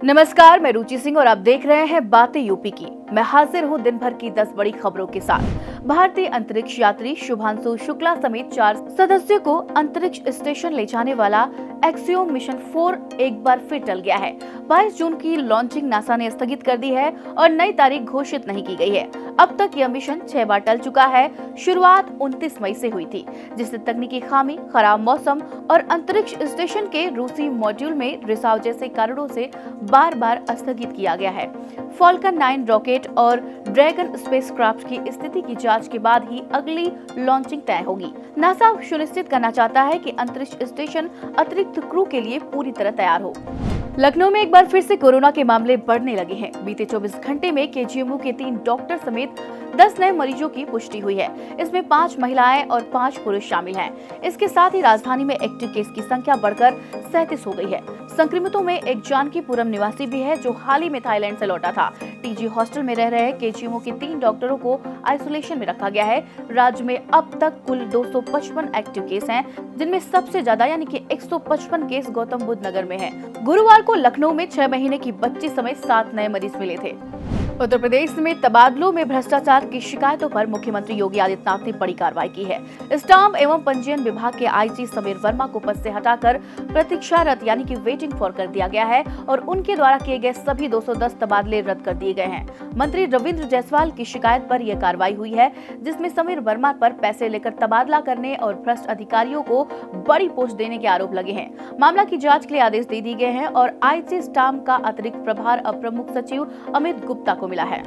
नमस्कार, मैं रुचि सिंह और आप देख रहे हैं बातें यूपी की। मैं हाजिर हूं दिन भर की 10 बड़ी खबरों के साथ। भारतीय अंतरिक्ष यात्री शुभांशु शुक्ला समेत 4 सदस्यों को अंतरिक्ष स्टेशन ले जाने वाला एक्सियोम मिशन 4 एक बार फिर टल गया है। 22 जून की लॉन्चिंग नासा ने स्थगित कर दी है और नई तारीख घोषित नहीं की गई है। अब तक यह मिशन 6 बार टल चुका है। शुरुआत 29 मई से हुई थी, जिससे तकनीकी खामी, खराब मौसम और अंतरिक्ष स्टेशन के रूसी मॉड्यूल में रिसाव जैसे कारणों से बार बार स्थगित किया गया है। फॉल्कन 9 रॉकेट और ड्रैगन स्पेसक्राफ्ट की स्थिति की जांच के बाद ही अगली लॉन्चिंग तय होगी। नासा सुनिश्चित करना चाहता है कि अंतरिक्ष स्टेशन अतिरिक्त क्रू के लिए पूरी तरह तैयार हो। लखनऊ में एक बार फिर से कोरोना के मामले बढ़ने लगे हैं। बीते 24 घंटे में केजीएमयू के 3 डॉक्टर समेत 10 नए मरीजों की पुष्टि हुई है। इसमें 5 महिलाएं और 5 पुरुष शामिल हैं। इसके साथ ही राजधानी में एक्टिव केस की संख्या बढ़कर 37 हो गई है। संक्रमितों में एक जानकीपुरम निवासी भी है, जो हाल ही में थाईलैंड से लौटा था। टीजी हॉस्टल में रह रहे केजीएमयू के 3 डॉक्टरों को आइसोलेशन में रखा गया है। राज्य में अब तक कुल 255 एक्टिव केस हैं, जिनमें सबसे ज्यादा यानी कि 155 केस गौतम बुद्ध नगर में है। गुरुवार को लखनऊ में 6 महीने की बच्ची समेत 7 नए मरीज मिले थे। उत्तर प्रदेश में तबादलों में भ्रष्टाचार की शिकायतों पर मुख्यमंत्री योगी आदित्यनाथ ने बड़ी कार्रवाई की है। स्टाम्प एवं पंजीयन विभाग के आईजी समीर वर्मा को पद से हटाकर प्रतीक्षारत यानी कि वेटिंग फॉर कर दिया गया है और उनके द्वारा किए गए सभी 210 तबादले रद्द कर दिए गए हैं। मंत्री रविंद्र जायसवाल की शिकायत पर यह कार्रवाई हुई है, जिसमें समीर वर्मा पर पैसे लेकर तबादला करने और भ्रष्ट अधिकारियों को बड़ी पोस्ट देने के आरोप लगे हैं। मामला की जाँच के लिए आदेश दे दिए गए हैं और आईजी स्टाम्प का अतिरिक्त प्रभार अब प्रमुख सचिव अमित गुप्ता को मिला है।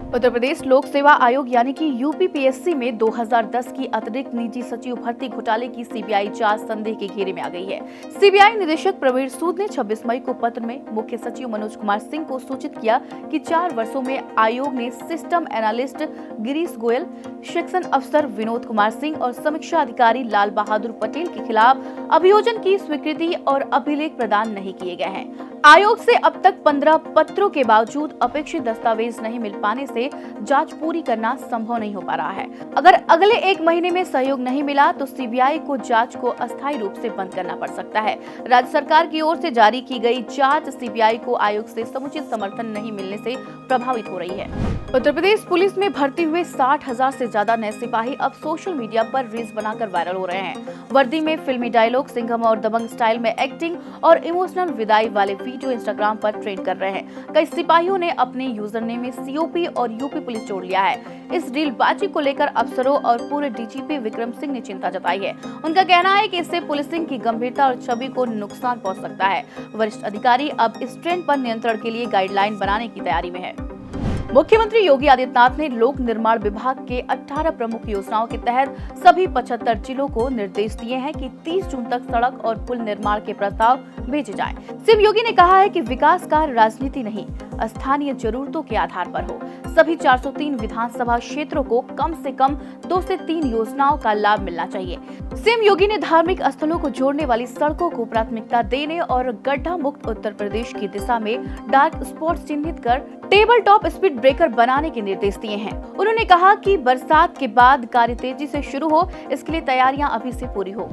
उत्तर प्रदेश लोक सेवा आयोग यानी कि यूपीपीएससी में 2010 की अतिरिक्त निजी सचिव भर्ती घोटाले की सीबीआई जांच संदेह के घेरे में आ गई है। सीबीआई निदेशक प्रवीण सूद ने 26 मई को पत्र में मुख्य सचिव मनोज कुमार सिंह को सूचित किया कि 4 वर्षों में आयोग ने system analyst Girish Goyal, section अफसर विनोद कुमार सिंह और समीक्षा अधिकारी लाल बहादुर पटेल के खिलाफ अभियोजन की स्वीकृति और अभिलेख प्रदान नहीं किए गए हैं। आयोग से अब तक 15 पत्रों के बावजूद अपेक्षित दस्तावेज नहीं मिल पाने से जांच पूरी करना संभव नहीं हो पा रहा है। अगर अगले 1 महीने में सहयोग नहीं मिला तो सीबीआई को जांच को अस्थायी रूप से बंद करना पड़ सकता है। राज्य सरकार की ओर से जारी की गई जांच सीबीआई को आयोग से समुचित समर्थन नहीं मिलने से प्रभावित हो रही है। उत्तर प्रदेश पुलिस में भर्ती हुए 60,000 से ज्यादा नए सिपाही अब सोशल मीडिया पर रील्स बनाकर वायरल हो रहे हैं। वर्दी में फिल्मी डायलॉग, सिंघम और दबंग स्टाइल में एक्टिंग और इमोशनल विदाई वाले वीडियो इंस्टाग्राम पर ट्रेंड कर रहे हैं। कई सिपाहियों ने अपने यूजर नेम में सीओपी और यूपी पुलिस जोड़ लिया है। इस रीलबाजी को लेकर अफसरों और पूरे डीजीपी विक्रम सिंह ने चिंता जताई है। उनका कहना है कि इससे पुलिसिंग की गंभीरता और छवि को नुकसान पहुंच सकता है। वरिष्ठ अधिकारी अब इस ट्रेंड पर नियंत्रण के लिए गाइडलाइन बनाने की तैयारी में है। मुख्यमंत्री योगी आदित्यनाथ ने लोक निर्माण विभाग के 18 प्रमुख योजनाओं के तहत सभी 75 जिलों को निर्देश दिए हैं कि 30 जून तक सड़क और पुल निर्माण के प्रस्ताव भेजे जाएं। सीएम योगी ने कहा है कि विकास कार्य राजनीति नहीं, स्थानीय जरूरतों के आधार पर हो। सभी 403 विधानसभा क्षेत्रों को कम से कम 2 से 3 योजनाओं का लाभ मिलना चाहिए। सीएम योगी ने धार्मिक स्थलों को जोड़ने वाली सड़कों को प्राथमिकता देने और गड्ढा मुक्त उत्तर प्रदेश की दिशा में डार्क स्पॉट चिन्हित कर टेबल टॉप स्पीड ब्रेकर बनाने के निर्देश दिए हैं। उन्होंने कहा कि बरसात के बाद कार्य तेजी से शुरू हो, इसके लिए तैयारियां अभी से पूरी हो।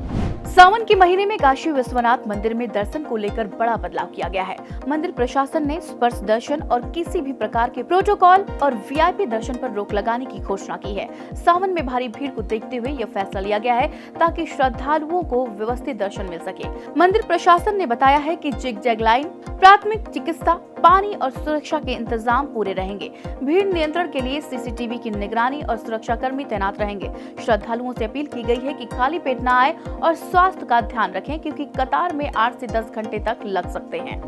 सावन के महीने में काशी विश्वनाथ मंदिर में दर्शन को लेकर बड़ा बदलाव किया गया है। मंदिर प्रशासन ने स्पर्श दर्शन और किसी भी प्रकार के प्रोटोकॉल और वीआईपी दर्शन पर रोक लगाने की घोषणा की है। सावन में भारी भीड़ को देखते हुए यह फैसला लिया गया है ताकि श्रद्धालुओं को व्यवस्थित दर्शन मिल सके। मंदिर प्रशासन ने बताया है कि जिग-जैग लाइन, प्राथमिक चिकित्सा, पानी और सुरक्षा के इंतजाम पूरे रहेंगे। भीड़ नियंत्रण के लिए सीसीटीवी की निगरानी और सुरक्षा कर्मी तैनात रहेंगे। श्रद्धालुओं से अपील की गई है कि खाली पेट न आए और स्वास्थ्य का ध्यान रखें, क्योंकि कतार में 8 से 10 घंटे तक लग सकते हैं।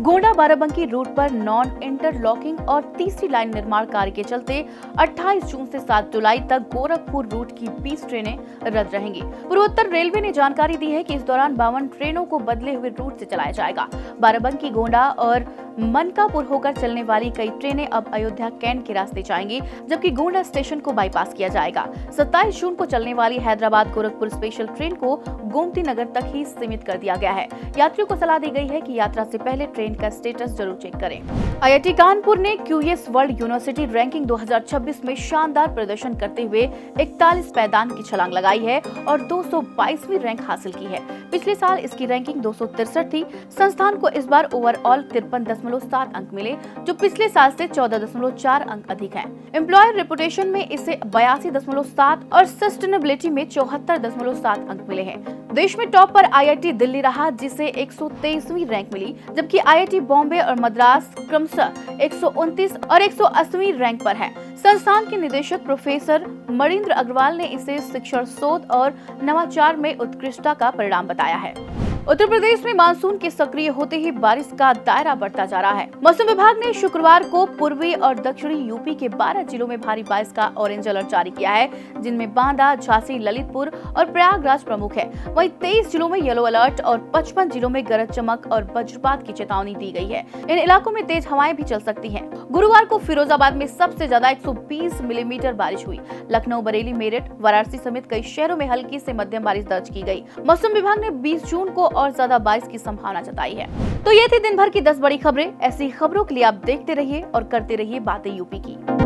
गोंडा बाराबंकी रूट पर नॉन इंटरलॉकिंग और तीसरी लाइन निर्माण कार्य के चलते 28 जून से 7 जुलाई तक गोरखपुर रूट की 20 ट्रेनें रद्द रहेंगी। पूर्वोत्तर रेलवे ने जानकारी दी है कि इस दौरान 52 ट्रेनों को बदले हुए रूट से चलाया जाएगा। बाराबंकी, गोंडा और मनकापुर होकर चलने वाली कई ट्रेनें अब अयोध्या कैंट के रास्ते जाएंगी, जबकि गोंडा स्टेशन को बाईपास किया जाएगा। 27 जून को चलने वाली हैदराबाद गोरखपुर स्पेशल ट्रेन को गोमती नगर तक ही सीमित कर दिया गया है। यात्रियों को सलाह दी गई है कि यात्रा से पहले ट्रेन कमेंट का स्टेटस जरूर चेक करें। IIT कानपुर ने QS वर्ल्ड यूनिवर्सिटी रैंकिंग 2026 में शानदार प्रदर्शन करते हुए 41 पायदान की छलांग लगाई है और 222वीं रैंक हासिल की है। पिछले साल इसकी रैंकिंग 263 थी। संस्थान को इस बार ओवरऑल 53.7 अंक मिले, जो पिछले साल से 14.4 अंक अधिक हैं। एम्प्लॉयर रेपुटेशन में इसे 82.7 और सस्टेनेबिलिटी में 74.7 अंक मिले हैं। देश में टॉप पर IIT दिल्ली रहा, जिसे 123वीं रैंक मिली, जबकि IIT बॉम्बे और मद्रास क्रमशः 129 और 180वीं रैंक पर है। संस्थान के निदेशक प्रोफेसर मणिंद्र अग्रवाल ने इसे शिक्षण, शोध और नवाचार में उत्कृष्टता का परिणाम बताया है। उत्तर प्रदेश में मानसून के सक्रिय होते ही बारिश का दायरा बढ़ता जा रहा है। मौसम विभाग ने शुक्रवार को पूर्वी और दक्षिणी यूपी के 12 जिलों में भारी बारिश का ऑरेंज अलर्ट जारी किया है, जिनमें बांदा, झांसी, ललितपुर और प्रयागराज प्रमुख है। वहीं 23 जिलों में येलो अलर्ट और 55 जिलों में गरज चमक और वज्रपात की चेतावनी दी गई है। इन इलाकों में तेज हवाएं भी चल सकती हैं। गुरुवार को फिरोजाबाद में सबसे ज्यादा 120 मिलीमीटर बारिश हुई। लखनऊ, बरेली, मेरठ, वाराणसी समेत कई शहरों में हल्की से मध्यम बारिश दर्ज की गई। मौसम विभाग ने 20 जून को और ज्यादा बारिश की संभावना जताई है। तो ये थी दिन भर की 10 बड़ी खबरें। ऐसी खबरों के लिए आप देखते रहिए और करते रहिए बातें यूपी की।